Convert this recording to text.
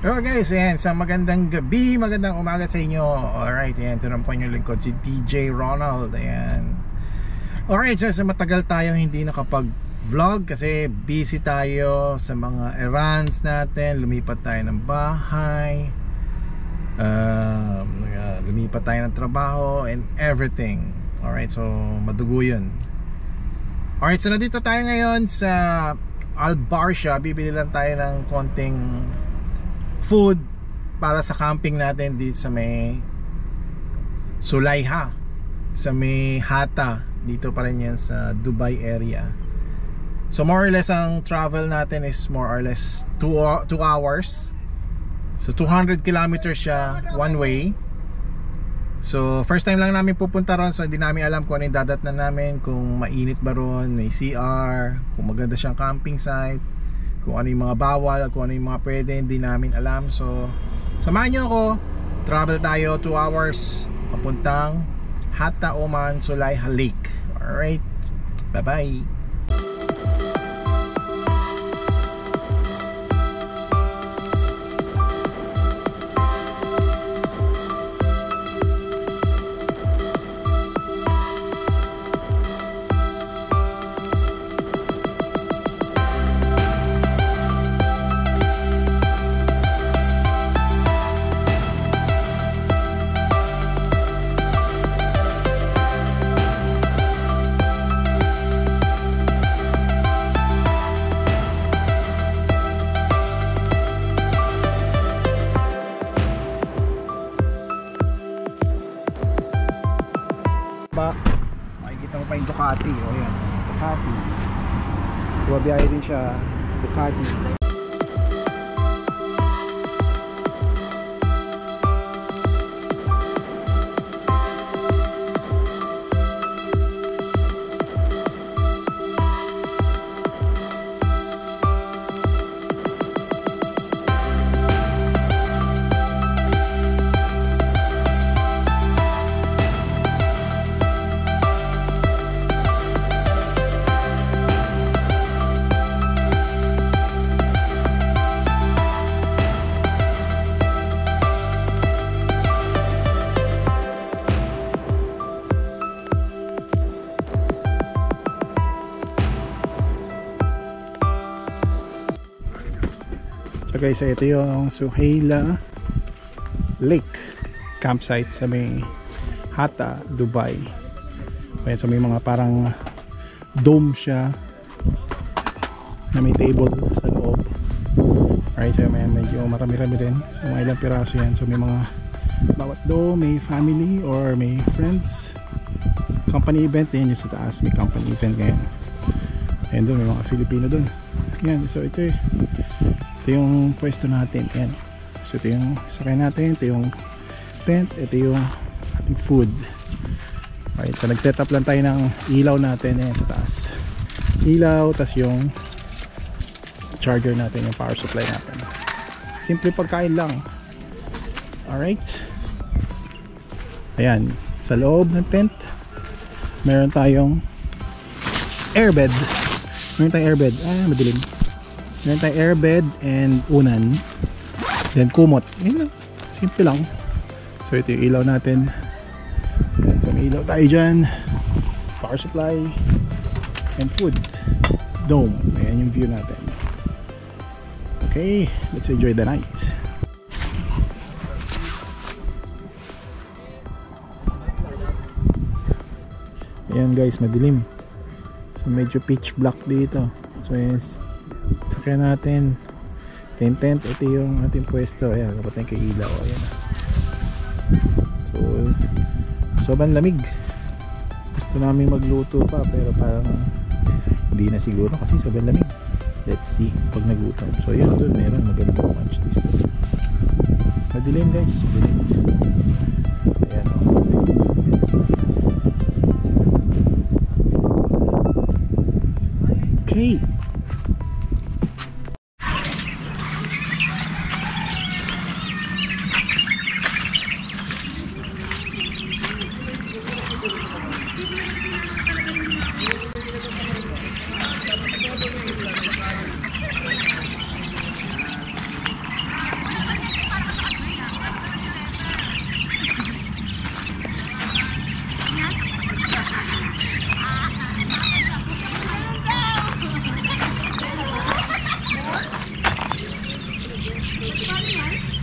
Hello guys, ayan, sa magandang gabi, magandang umaga sa inyo. Alright, ayan, ito na po yung lingkod, si DJ Ronald. Ayan. Alright, so matagal tayong hindi nakapag-vlog kasi busy tayo sa mga errands natin. Lumipat tayo ng bahay, lumipat tayo ng trabaho and everything. Alright, so madugo yun. Alright, so nandito tayo ngayon sa Albarcia. Bibili lang tayo ng konting food para sa camping natin dito sa may Sulaiha, sa may Hatta, dito pa rin yan sa Dubai area. So more or less ang travel natin is more or less 2 hours. So 200 kilometers siya one way. So first time lang namin pupunta ron, so hindi namin alam kung ano yung dadatnan namin, kung mainit ba ron, may CR, kung maganda siyang camping site, kung ano yung mga bawal, kung ano yung mga pwede, hindi namin alam. So samahan nyo ako, travel tayo 2 hours papuntang Hatta Oman Sulaiha Lake. Alright, bye bye. Makikita mo pa yung Ducati. O yan, Ducati. Buwabiyahe din siya, Ducati. So guys, ito yung Sulaiha Lake campsite sa may Hatta, Dubai. Ayan, so may mga parang dome siya na may table sa loob. Alright, so may medyo marami-rami rin. So mga ilang piraso yan. So may mga bawat dome, may family or may friends. Company event din yung sa taas. May company event ngayon. Ayan doon, may mga Filipino doon. Ayan, so ito yung pwesto natin. Ayan. So ito yung sakay natin, ito yung tent, ito yung ating food. Alright, so nag set up lang tayo ng ilaw natin. Ayan sa taas, ilaw, tas yung charger natin, yung power supply natin. Simple pagkain lang. Alright, ayan, sa loob ng tent meron tayong airbed. Madilim. Meron tayong airbed and unan, then kumot. Yun lang, simple lang. So ito yung ilaw natin. Ayan, so may ilaw tayo dyan, power supply and food, dome. Ayan yung view natin. Okay, let's enjoy the night. Ayan guys, madilim. So medyo pitch black dito. So yes, sakyan natin tent. Ito yung ating pwesto. Ayan, kapag tayo kay ilaw. Ayan. So sobrang lamig. Gusto namin magluto pa pero parang hindi na siguro kasi sobrang lamig. Let's see pag nagluto. So yun, doon meron magandang lunch dito. Madilim guys, madilim. Ayan o. Okay. Anyone?